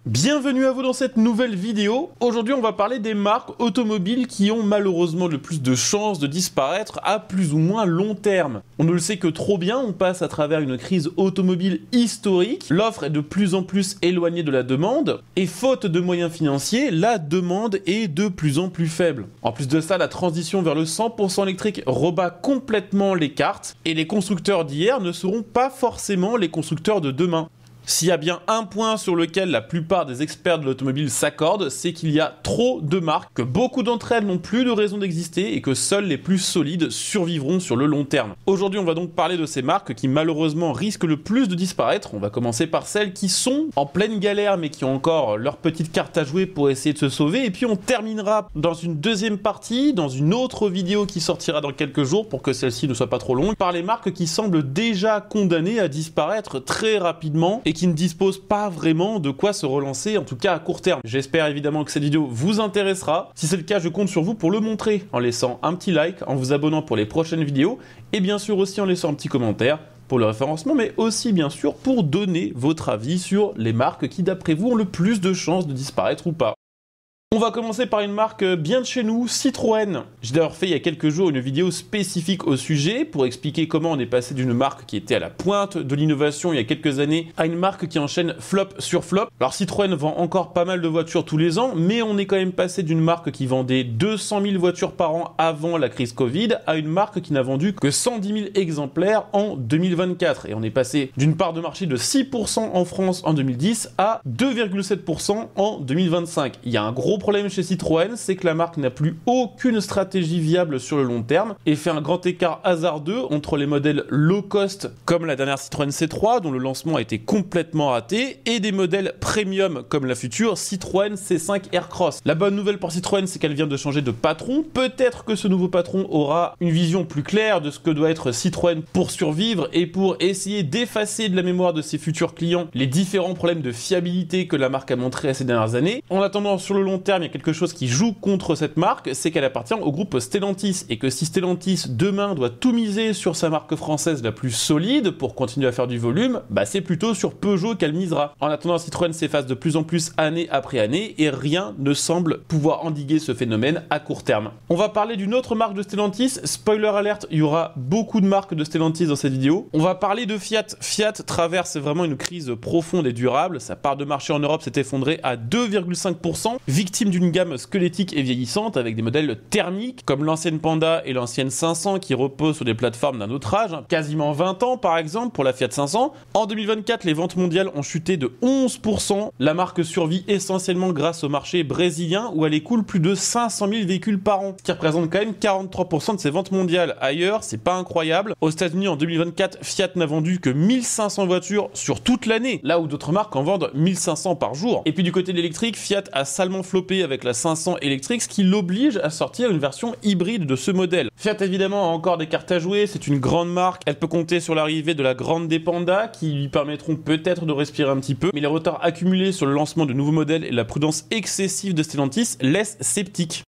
Bienvenue à vous dans cette nouvelle vidéo. Aujourd'hui on va parler des marques automobiles qui ont malheureusement le plus de chances de disparaître à plus ou moins long terme. On ne le sait que trop bien, on passe à travers une crise automobile historique, l'offre est de plus en plus éloignée de la demande, et faute de moyens financiers, la demande est de plus en plus faible. En plus de ça, la transition vers le 100% électrique rebat complètement les cartes, et les constructeurs d'hier ne seront pas forcément les constructeurs de demain. S'il y a bien un point sur lequel la plupart des experts de l'automobile s'accordent, c'est qu'il y a trop de marques, que beaucoup d'entre elles n'ont plus de raison d'exister et que seules les plus solides survivront sur le long terme. Aujourd'hui, on va donc parler de ces marques qui malheureusement risquent le plus de disparaître. On va commencer par celles qui sont en pleine galère mais qui ont encore leur petite carte à jouer pour essayer de se sauver. Et puis on terminera dans une deuxième partie, dans une autre vidéo qui sortira dans quelques jours pour que celle-ci ne soit pas trop longue, par les marques qui semblent déjà condamnées à disparaître très rapidement et qui ne disposent pas vraiment de quoi se relancer, en tout cas à court terme. J'espère évidemment que cette vidéo vous intéressera. Si c'est le cas, je compte sur vous pour le montrer en laissant un petit like, en vous abonnant pour les prochaines vidéos et bien sûr aussi en laissant un petit commentaire pour le référencement, mais aussi bien sûr pour donner votre avis sur les marques qui d'après vous ont le plus de chances de disparaître ou pas. On va commencer par une marque bien de chez nous, Citroën. J'ai d'ailleurs fait il y a quelques jours une vidéo spécifique au sujet pour expliquer comment on est passé d'une marque qui était à la pointe de l'innovation il y a quelques années à une marque qui enchaîne flop sur flop. Alors Citroën vend encore pas mal de voitures tous les ans, mais on est quand même passé d'une marque qui vendait 200 000 voitures par an avant la crise Covid à une marque qui n'a vendu que 110 000 exemplaires en 2024. Et on est passé d'une part de marché de 6% en France en 2010 à 2,7% en 2025. Il y a un gros problème chez Citroën, c'est que la marque n'a plus aucune stratégie viable sur le long terme et fait un grand écart hasardeux entre les modèles low cost comme la dernière Citroën C3 dont le lancement a été complètement raté et des modèles premium comme la future Citroën C5 Aircross. La bonne nouvelle pour Citroën, c'est qu'elle vient de changer de patron. Peut-être que ce nouveau patron aura une vision plus claire de ce que doit être Citroën pour survivre et pour essayer d'effacer de la mémoire de ses futurs clients les différents problèmes de fiabilité que la marque a montré ces dernières années. En attendant, sur le long terme, il y a quelque chose qui joue contre cette marque, c'est qu'elle appartient au groupe Stellantis et que si Stellantis demain doit tout miser sur sa marque française la plus solide pour continuer à faire du volume, c'est plutôt sur Peugeot qu'elle misera. En attendant, Citroën s'efface de plus en plus année après année et rien ne semble pouvoir endiguer ce phénomène à court terme. On va parler d'une autre marque de Stellantis. Spoiler alert, il y aura beaucoup de marques de Stellantis dans cette vidéo. On va parler de Fiat. Fiat traverse vraiment une crise profonde et durable. Sa part de marché en Europe s'est effondrée à 2,5%, victime d'une gamme squelettique et vieillissante avec des modèles thermiques comme l'ancienne Panda et l'ancienne 500 qui reposent sur des plateformes d'un autre âge, quasiment 20 ans par exemple pour la Fiat 500. En 2024, les ventes mondiales ont chuté de 11%. La marque survit essentiellement grâce au marché brésilien où elle écoule plus de 500 000 véhicules par an, ce qui représente quand même 43% de ses ventes mondiales. Ailleurs, c'est pas incroyable. Aux États-Unis en 2024, Fiat n'a vendu que 1500 voitures sur toute l'année, là où d'autres marques en vendent 1500 par jour. Et puis du côté de l'électrique, Fiat a salement flopé avec la 500 électrique, ce qui l'oblige à sortir une version hybride de ce modèle. Fiat évidemment a encore des cartes à jouer, c'est une grande marque, elle peut compter sur l'arrivée de la grande des Panda qui lui permettront peut-être de respirer un petit peu, mais les retards accumulés sur le lancement de nouveaux modèles et la prudence excessive de Stellantis laissent sceptiques.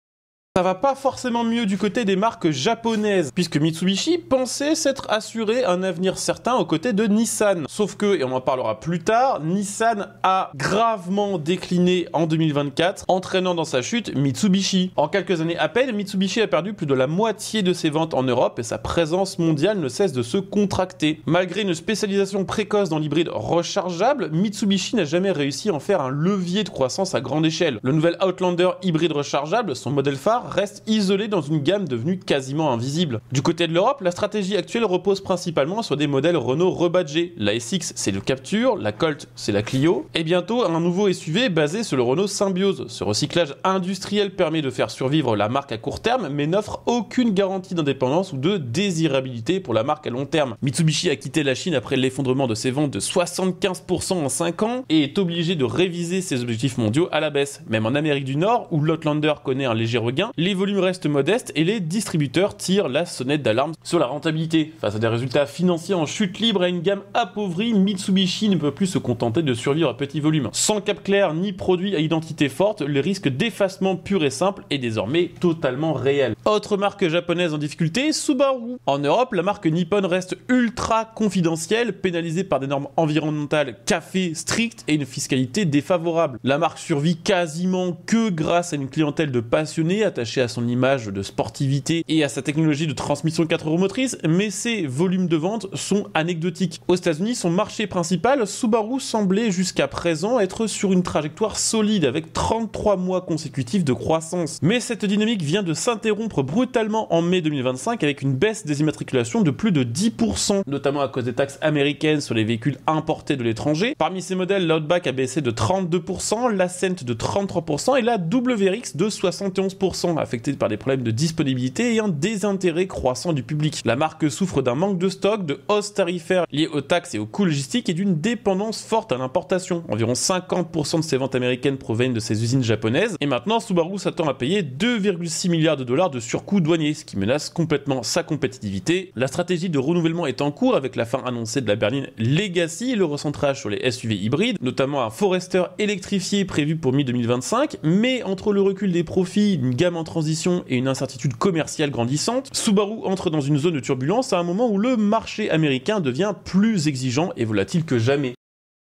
Ça va pas forcément mieux du côté des marques japonaises, puisque Mitsubishi pensait s'être assuré un avenir certain aux côtés de Nissan. Sauf que, et on en parlera plus tard, Nissan a gravement décliné en 2024, entraînant dans sa chute Mitsubishi. En quelques années à peine, Mitsubishi a perdu plus de la moitié de ses ventes en Europe et sa présence mondiale ne cesse de se contracter. Malgré une spécialisation précoce dans l'hybride rechargeable, Mitsubishi n'a jamais réussi à en faire un levier de croissance à grande échelle. Le nouvel Outlander hybride rechargeable, son modèle phare, reste isolé dans une gamme devenue quasiment invisible. Du côté de l'Europe, la stratégie actuelle repose principalement sur des modèles Renault rebadgés. La SX, c'est le Captur, la Colt, c'est la Clio, et bientôt un nouveau SUV basé sur le Renault Symbiose. Ce recyclage industriel permet de faire survivre la marque à court terme, mais n'offre aucune garantie d'indépendance ou de désirabilité pour la marque à long terme. Mitsubishi a quitté la Chine après l'effondrement de ses ventes de 75% en 5 ans et est obligé de réviser ses objectifs mondiaux à la baisse. Même en Amérique du Nord, où l'Outlander connaît un léger regain, les volumes restent modestes et les distributeurs tirent la sonnette d'alarme sur la rentabilité. Face à des résultats financiers en chute libre et à une gamme appauvrie, Mitsubishi ne peut plus se contenter de survivre à petit volume. Sans cap clair ni produit à identité forte, le risque d'effacement pur et simple est désormais totalement réel. Autre marque japonaise en difficulté, Subaru. En Europe, la marque Nippon reste ultra confidentielle, pénalisée par des normes environnementales café strictes et une fiscalité défavorable. La marque survit quasiment que grâce à une clientèle de passionnés attachés à son image de sportivité et à sa technologie de transmission 4 roues motrices, mais ses volumes de vente sont anecdotiques. Aux États-Unis, son marché principal, Subaru semblait jusqu'à présent être sur une trajectoire solide avec 33 mois consécutifs de croissance. Mais cette dynamique vient de s'interrompre brutalement en mai 2025 avec une baisse des immatriculations de plus de 10%, notamment à cause des taxes américaines sur les véhicules importés de l'étranger. Parmi ces modèles, l'Outback a baissé de 32%, l'Ascent de 33% et la WRX de 71%, affectée par des problèmes de disponibilité et un désintérêt croissant du public. La marque souffre d'un manque de stock, de hausses tarifaires liées aux taxes et aux coûts logistiques et d'une dépendance forte à l'importation. Environ 50% de ses ventes américaines proviennent de ses usines japonaises et maintenant Subaru s'attend à payer 2,6 milliards de dollars de surcoût douanier, ce qui menace complètement sa compétitivité. La stratégie de renouvellement est en cours avec la fin annoncée de la berline Legacy et le recentrage sur les SUV hybrides, notamment un Forester électrifié prévu pour mi-2025, mais entre le recul des profits, une gamme en transition et une incertitude commerciale grandissante, Subaru entre dans une zone de turbulence à un moment où le marché américain devient plus exigeant et volatile que jamais.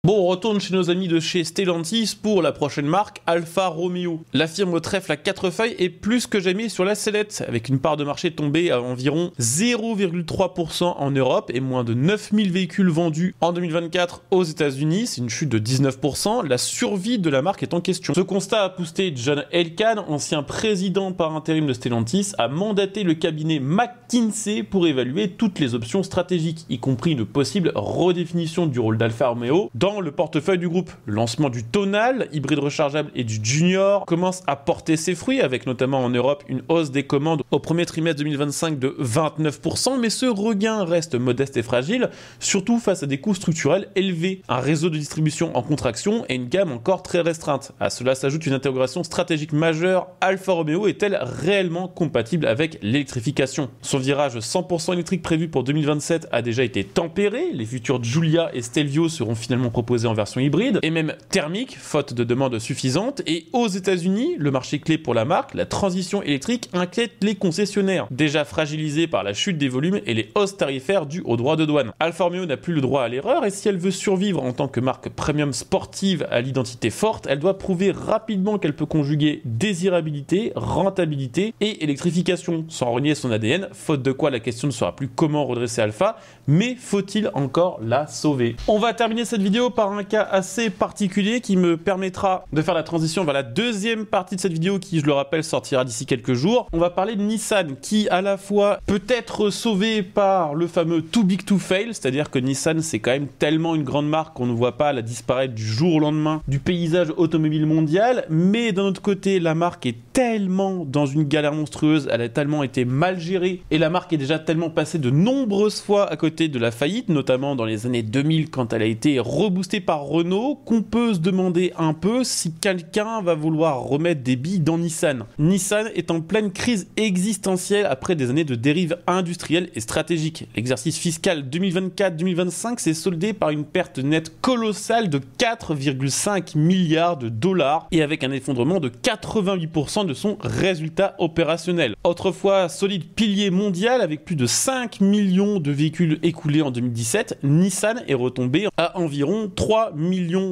Bon, on retourne chez nos amis de chez Stellantis pour la prochaine marque, Alfa Romeo. La firme au trèfle à 4 feuilles est plus que jamais sur la sellette, avec une part de marché tombée à environ 0,3% en Europe et moins de 9000 véhicules vendus en 2024 aux États-Unis. C'est une chute de 19%. La survie de la marque est en question. Ce constat a poussé John Elkann, ancien président par intérim de Stellantis, à mandater le cabinet McKinsey pour évaluer toutes les options stratégiques, y compris une possible redéfinition du rôle d'Alfa Romeo dans le portefeuille du groupe. Le lancement du Tonal, hybride rechargeable, et du Junior commence à porter ses fruits, avec notamment en Europe une hausse des commandes au premier trimestre 2025 de 29%, mais ce regain reste modeste et fragile, surtout face à des coûts structurels élevés, un réseau de distribution en contraction et une gamme encore très restreinte. À cela s'ajoute une interrogation stratégique majeure, Alfa Romeo est-elle réellement compatible avec l'électrification? Son virage 100% électrique prévu pour 2027 a déjà été tempéré, les futurs Giulia et Stelvio seront finalement proposés en version hybride et même thermique, faute de demande suffisante. Et aux États-Unis, le marché clé pour la marque, la transition électrique inquiète les concessionnaires, déjà fragilisés par la chute des volumes et les hausses tarifaires dues aux droits de douane. Alfa Romeo n'a plus le droit à l'erreur et si elle veut survivre en tant que marque premium sportive à l'identité forte, elle doit prouver rapidement qu'elle peut conjuguer désirabilité, rentabilité et électrification, sans renier son ADN, faute de quoi la question ne sera plus comment redresser Alfa, mais faut-il encore la sauver? On va terminer cette vidéo par un cas assez particulier qui me permettra de faire la transition vers la deuxième partie de cette vidéo qui, je le rappelle, sortira d'ici quelques jours. On va parler de Nissan qui, à la fois, peut être sauvé par le fameux too big to fail, c'est-à-dire que Nissan, c'est quand même tellement une grande marque qu'on ne voit pas la disparaître du jour au lendemain du paysage automobile mondial, mais d'un autre côté, la marque est tellement dans une galère monstrueuse, elle a tellement été mal gérée, et la marque est déjà tellement passée de nombreuses fois à côté de la faillite, notamment dans les années 2000 quand elle a été reboostée par Renault, qu'on peut se demander un peu si quelqu'un va vouloir remettre des billes dans Nissan. Nissan est en pleine crise existentielle après des années de dérive industrielle et stratégique. L'exercice fiscal 2024-2025 s'est soldé par une perte nette colossale de 4,5 milliards de dollars et avec un effondrement de 88% de son résultat opérationnel. Autrefois solide pilier mondial avec plus de 5 millions de véhicules écoulés en 2017, Nissan est retombé à environ 3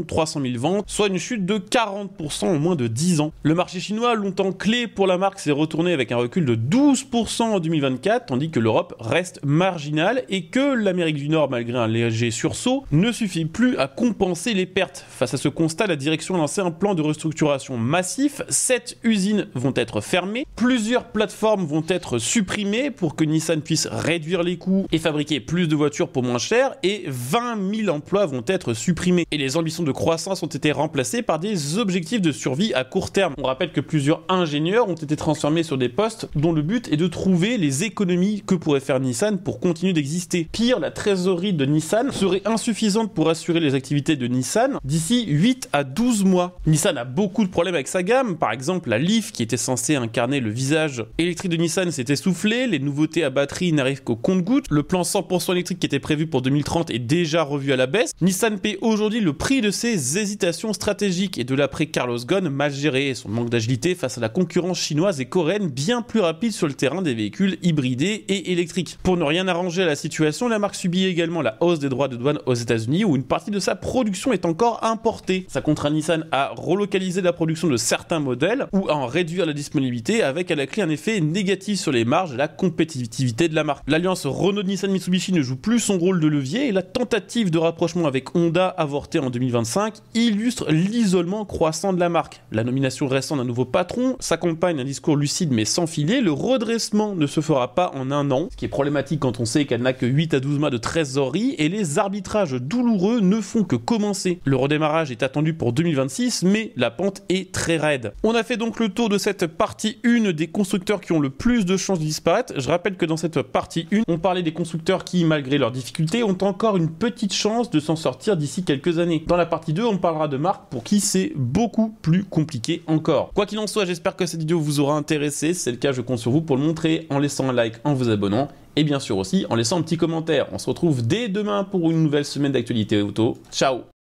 300 000 ventes, soit une chute de 40% en moins de 10 ans. Le marché chinois, longtemps clé pour la marque, s'est retourné avec un recul de 12% en 2024, tandis que l'Europe reste marginale et que l'Amérique du Nord, malgré un léger sursaut, ne suffit plus à compenser les pertes. Face à ce constat, la direction a lancé un plan de restructuration massif. 7 usines vont être fermées, plusieurs plateformes vont être supprimées pour que Nissan puisse réduire les coûts et fabriquer plus de voitures pour moins cher, et 20 000 emplois vont être supprimés supprimés et les ambitions de croissance ont été remplacées par des objectifs de survie à court terme. On rappelle que plusieurs ingénieurs ont été transformés sur des postes dont le but est de trouver les économies que pourrait faire Nissan pour continuer d'exister. Pire, la trésorerie de Nissan serait insuffisante pour assurer les activités de Nissan d'ici 8 à 12 mois. Nissan a beaucoup de problèmes avec sa gamme, par exemple la Leaf qui était censée incarner le visage électrique de Nissan s'est essoufflée, les nouveautés à batterie n'arrivent qu'au compte-gouttes, le plan 100% électrique qui était prévu pour 2030 est déjà revu à la baisse. Nissan paie aujourd'hui le prix de ses hésitations stratégiques et de l'après Carlos Ghosn mal géré et son manque d'agilité face à la concurrence chinoise et coréenne bien plus rapide sur le terrain des véhicules hybridés et électriques. Pour ne rien arranger à la situation, la marque subit également la hausse des droits de douane aux États-Unis où une partie de sa production est encore importée. Ça contraint Nissan à relocaliser la production de certains modèles ou à en réduire la disponibilité avec à la clé un effet négatif sur les marges et la compétitivité de la marque. L'alliance Renault-Nissan-Mitsubishi ne joue plus son rôle de levier et la tentative de rapprochement avec Honda avortée en 2025 illustre l'isolement croissant de la marque. La nomination récente d'un nouveau patron s'accompagne d'un discours lucide mais sans filet. Le redressement ne se fera pas en un an, ce qui est problématique quand on sait qu'elle n'a que 8 à 12 mois de trésorerie et les arbitrages douloureux ne font que commencer. Le redémarrage est attendu pour 2026 mais la pente est très raide. On a fait donc le tour de cette partie 1 des constructeurs qui ont le plus de chances de disparaître. Je rappelle que dans cette partie 1, on parlait des constructeurs qui, malgré leurs difficultés, ont encore une petite chance de s'en sortir d'ici quelques années. Dans la partie 2, on parlera de marques pour qui c'est beaucoup plus compliqué encore. Quoi qu'il en soit, j'espère que cette vidéo vous aura intéressé. Si c'est le cas, je compte sur vous pour le montrer en laissant un like, en vous abonnant et bien sûr aussi en laissant un petit commentaire. On se retrouve dès demain pour une nouvelle semaine d'actualité auto. Ciao!